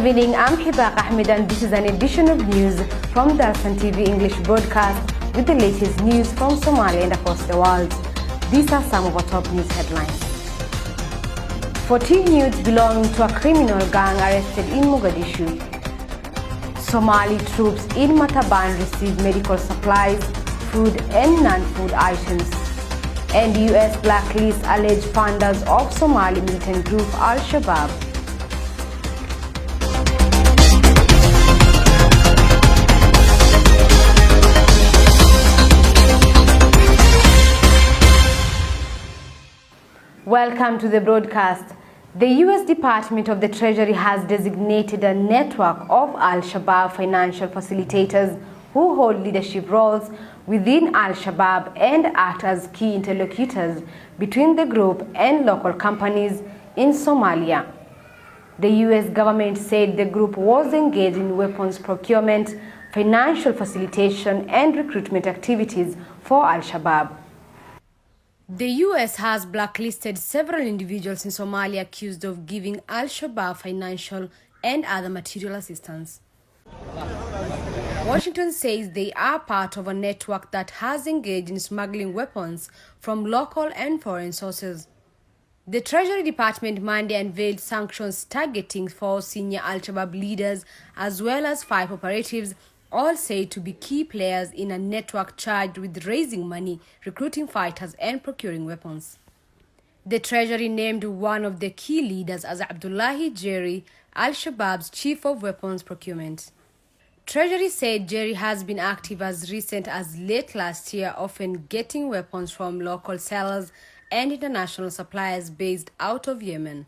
evening, I'm Hibak Ahmed and this is an edition of news from Dalsan TV English broadcast with the latest news from Somalia and across the world. These are some of our top news headlines. 14 youths belonging to a criminal gang arrested in Mogadishu. Somali troops in Mataban received medical supplies, food and non-food items. And US blacklist alleged funders of Somali militant group Al-Shabaab. Welcome to the broadcast. The U.S. Department of the Treasury has designated a network of Al-Shabaab financial facilitators who hold leadership roles within Al-Shabaab and act as key interlocutors between the group and local companies in Somalia. The U.S. government said the group was engaged in weapons procurement, financial facilitation, and recruitment activities for Al-Shabaab. The U.S. has blacklisted several individuals in Somalia accused of giving Al-Shabaab financial and other material assistance. Washington says they are part of a network that has engaged in smuggling weapons from local and foreign sources. The Treasury Department Monday unveiled sanctions targeting 4 senior Al-Shabaab leaders as well as 5 operatives, all said to be key players in a network charged with raising money, recruiting fighters and procuring weapons. The Treasury named one of the key leaders as Abdullahi Jerry, Al-Shabaab's chief of weapons procurement. Treasury said Jerry has been active as recent as late last year, often getting weapons from local sellers and international suppliers based out of Yemen.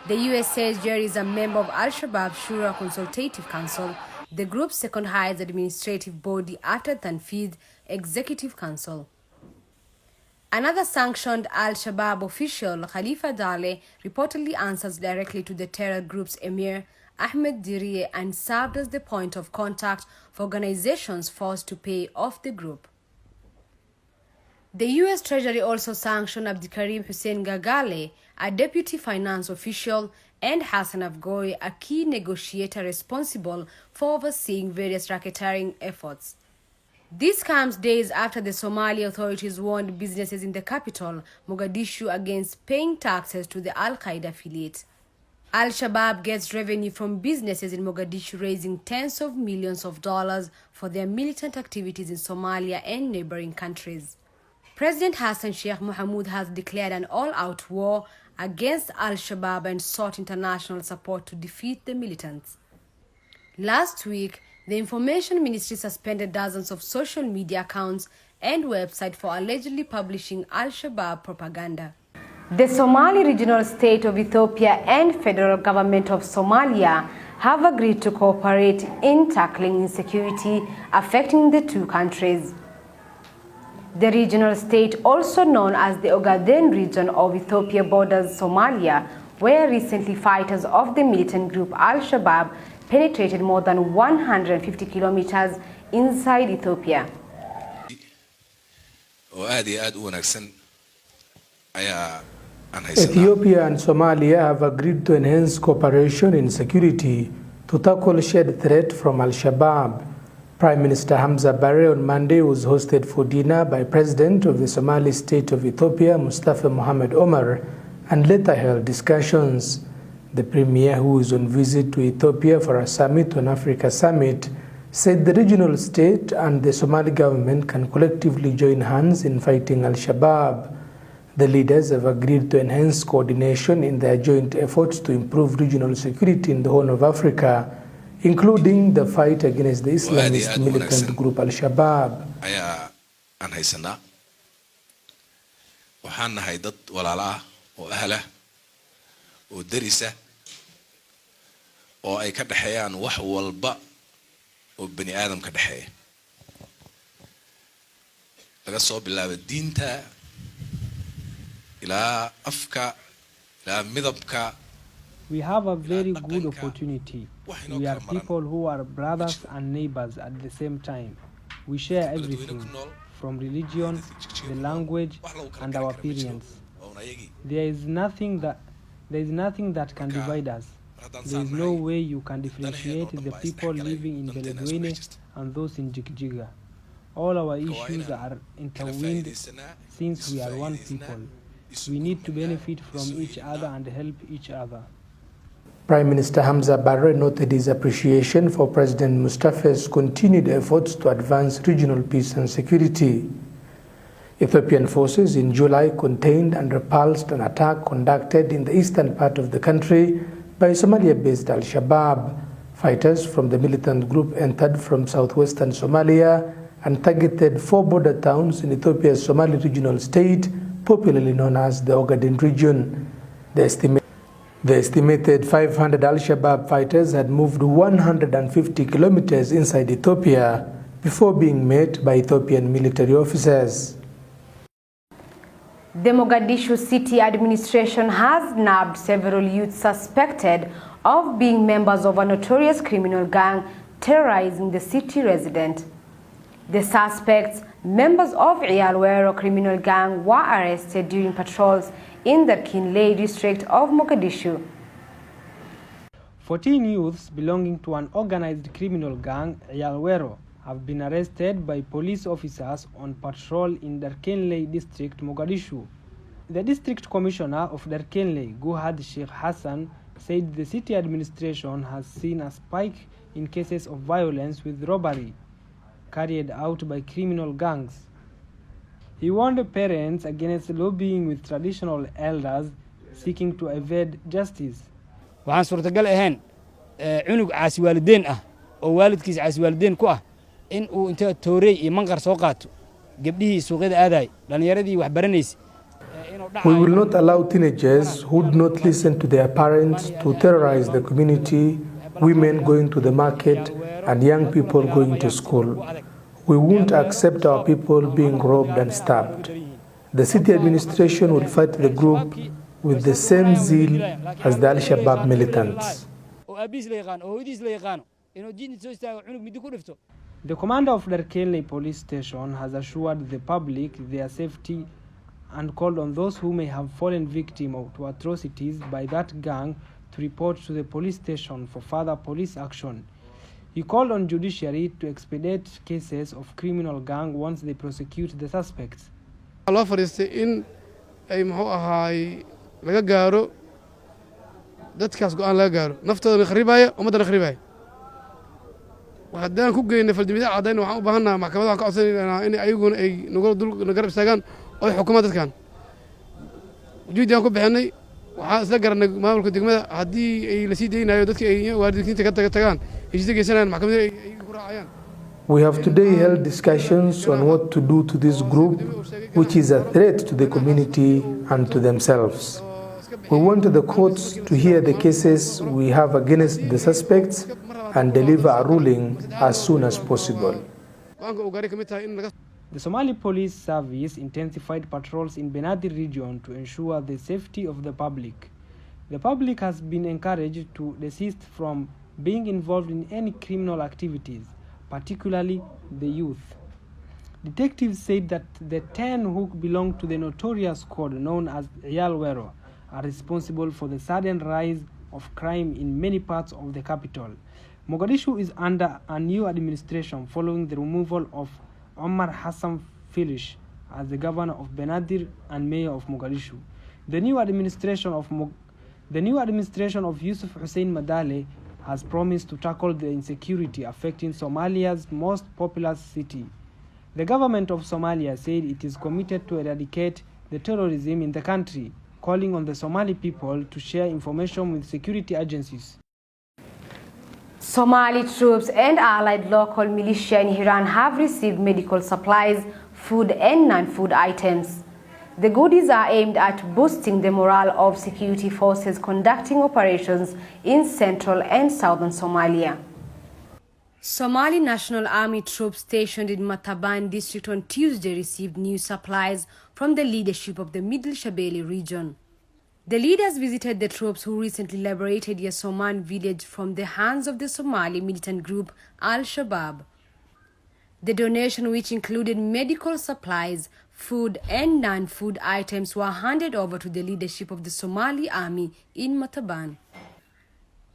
The U.S. says Jerry is a member of Al-Shabaab Shura Consultative Council, the group's second highest administrative body after Tanfidh Executive Council. Another sanctioned Al-Shabaab official, Khalifa Dale, reportedly answers directly to the terror group's emir, Ahmed Dirie, and served as the point of contact for organizations forced to pay off the group. The U.S. Treasury also sanctioned Abdikarim Hussein Gagale, a deputy finance official, and Hassan Afgoy, a key negotiator responsible for overseeing various racketeering efforts. This comes days after the Somali authorities warned businesses in the capital, Mogadishu, against paying taxes to the Al-Qaeda affiliate. Al-Shabaab gets revenue from businesses in Mogadishu, raising tens of millions of dollars for their militant activities in Somalia and neighboring countries. President Hassan Sheikh Mohamud has declared an all-out war against Al-Shabaab and sought international support to defeat the militants. Last week, the Information Ministry suspended dozens of social media accounts and websites for allegedly publishing Al-Shabaab propaganda. The Somali regional state of Ethiopia and federal government of Somalia have agreed to cooperate in tackling insecurity affecting the two countries. The regional state, also known as the Ogaden region of Ethiopia, borders Somalia, where recently fighters of the militant group Al-Shabaab penetrated more than 150 kilometers inside Ethiopia. Ethiopia and Somalia have agreed to enhance cooperation in security to tackle shared threat from Al-Shabaab. Prime Minister Hamza Barre on Monday was hosted for dinner by President of the Somali state of Ethiopia, Mustafa Mohamed Omar, and later held discussions. The Premier, who is on visit to Ethiopia for a Summit on Africa Summit, said the regional state and the Somali government can collectively join hands in fighting Al-Shabaab. The leaders have agreed to enhance coordination in their joint efforts to improve regional security in the Horn of Africa, including the fight against the Islamist militant group Al-Shabaab. We have a very good opportunity. We are people who are brothers and neighbors at the same time. We share everything, from religion, the language, and our appearance. There is nothing that can divide us. There is no way you can differentiate the people living in Beledweyne and those in Jigjiga. All our issues are intertwined since we are one people. We need to benefit from each other and help each other. Prime Minister Hamza Barre noted his appreciation for President Mustafa's continued efforts to advance regional peace and security. Ethiopian forces in July contained and repulsed an attack conducted in the eastern part of the country by Somalia-based Al-Shabaab. Fighters from the militant group entered from southwestern Somalia and targeted 4 border towns in Ethiopia's Somali regional state, popularly known as the Ogaden region. The estimated 500 Al-Shabaab fighters had moved 150 kilometers inside Ethiopia before being met by Ethiopian military officers. The Mogadishu city administration has nabbed several youths suspected of being members of a notorious criminal gang terrorizing the city resident. The suspects, members of Iyalwero criminal gang, were arrested during patrols in the Kinley district of Mogadishu. 14 youths belonging to an organized criminal gang, Iyalwero, have been arrested by police officers on patrol in Darkenley district, Mogadishu. The district commissioner of Darkenley, Guhad Sheikh Hassan, said the city administration has seen a spike in cases of violence with robbery carried out by criminal gangs. He warned parents against lobbying with traditional elders seeking to evade justice. waxaan suurtagal ahayn cunug caasi waalideen ah oo waalidkiisa caasi waalideen ku ah in uu inta toorey iyo manqar soo qaato gabdhihii suuqyada aaday dhalinyaradii wax baranaysa. We will not allow teenagers who do not listen to their parents to terrorize the community, women going to the market, and young people going to school. We won't accept our people being robbed and stabbed. The city administration will fight the group with the same zeal as the Al-Shabaab militants. The commander of Darkenley police station has assured the public their safety and called on those who may have fallen victim to atrocities by that gang to report to the police station for further police action. He called on judiciary to expedite cases of criminal gang once they prosecute the suspects. loo fariistay in ay muxuu ahaay laga gaaro dadkaas go'aan laga gaaro naftooda kharibaaya ummadana kharibaaya waxaan ku geynay faldimada cadeyn waxaan u baahanahay maxkamadaha ka codsanaynaa in ayaguna ay nagu garab istaagaan oo xukuumadda dadkan ujeediyaan ku bixinay waxaan isla garanay maamulka degmada haddii ay la sii deynayo dadka ay waalidiinta ka tagaan heshiis geysanayaan maxkamadda ay ku raacayaan. We have today held discussions on what to do to this group, which is a threat to the community and to themselves. We want the courts to hear the cases we have against the suspects and deliver a ruling as soon as possible. The Somali Police Service intensified patrols in Benadir region to ensure the safety of the public. The public has been encouraged to desist from being involved in any criminal activities, particularly the youth. Detectives said that the 10 who belong to the notorious squad known as Iyalwero are responsible for the sudden rise of crime in many parts of the capital. Mogadishu is under a new administration following the removal of Omar Hassan Filish as the governor of Benadir and mayor of Mogadishu. The new administration of Yusuf Hussein Madale has promised to tackle the insecurity affecting Somalia's most populous city. The government of Somalia said it is committed to eradicate the terrorism in the country, calling on the Somali people to share information with security agencies. Somali troops and allied local militia in Iran have received medical supplies, food and non-food items. The goodies are aimed at boosting the morale of security forces conducting operations in central and southern Somalia. Somali National Army troops stationed in Mataban district on Tuesday received new supplies from the leadership of the Middle Shabelle region. The leaders visited the troops who recently liberated Yasoman village from the hands of the Somali militant group Al-Shabaab. The donation, which included medical supplies, food and non-food items, were handed over to the leadership of the Somali army in Mataban.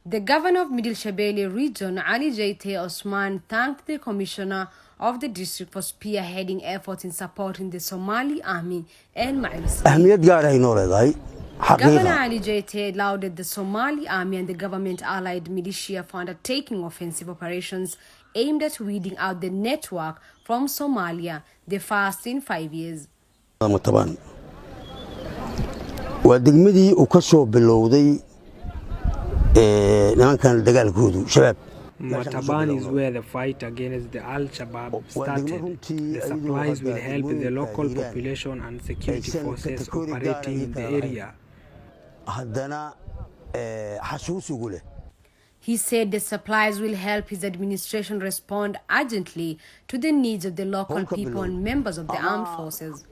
The governor of Middle Shabelle region, Ali Jaite Osman, thanked the commissioner of the district for spearheading efforts in supporting the Somali army and military. Governor Ali Jaite lauded the Somali army and the government-allied militia for undertaking offensive operations aimed at weeding out the network from Somalia, the first in 5 years. Mataban is where the fight against the Al-Shabaab started. The supplies will help the local population and security forces operating in the area. He said the supplies will help his administration respond urgently to the needs of the local people and members of the armed forces.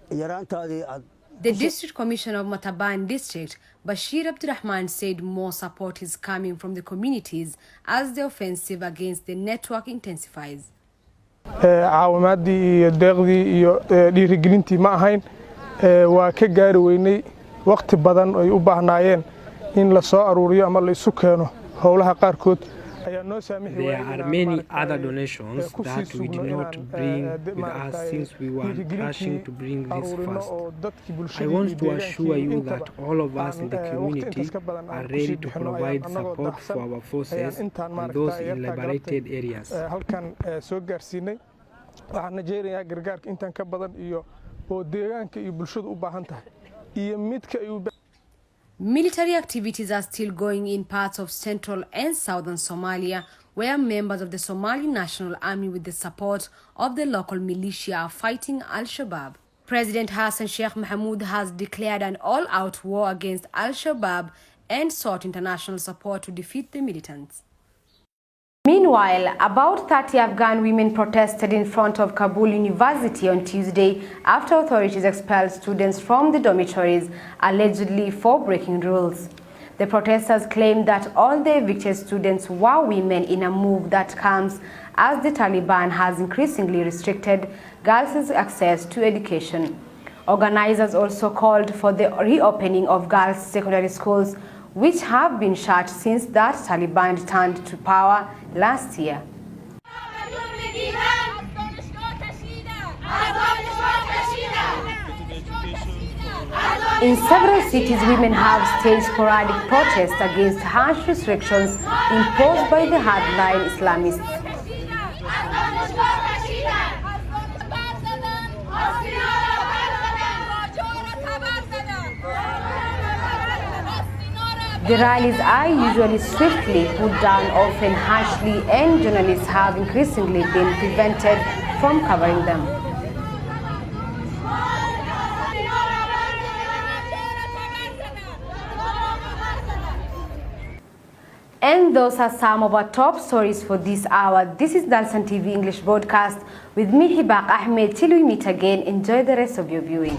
The district commissioner of Mataban district, Bashir Abdurrahman, said more support is coming from the communities as the offensive against the network intensifies. caawimaadii iyo deeqdii iyo dhiirigelintii ma ahayn waa ka gaari weynay waqti badan ay u baahnaayeen in la soo aruuriyo ama la isu keeno howlaha qaarkood. There are many other donations that we did not bring with us since we were rushing to bring this first. I want to assure you that all of us in the community are ready to provide support for our forces and those in liberated areas. waxaan Nigeria gargaarka intan ka badan iyo oo deegaanka iyo bulshadu u baahan tahay iyo midka ay u Military activities are still going in parts of central and southern Somalia, where members of the Somali National Army with the support of the local militia are fighting Al-Shabaab. President Hassan Sheikh Mohamud has declared an all-out war against Al-Shabaab and sought international support to defeat the militants. Meanwhile, about 30 Afghan women protested in front of Kabul University on Tuesday after authorities expelled students from the dormitories, allegedly for breaking rules. The protesters claimed that all the evicted students were women in a move that comes as the Taliban has increasingly restricted girls' access to education. Organizers also called for the reopening of girls' secondary schools, which have been shut since that Taliban returned to power last year. In several cities, women have staged sporadic protests against harsh restrictions imposed by the hardline Islamists. The rallies are usually swiftly put down, often harshly, and journalists have increasingly been prevented from covering them. And those are some of our top stories for this hour. This is Dalsan TV English broadcast with me, Hibak Ahmed. Till we meet again, enjoy the rest of your viewing.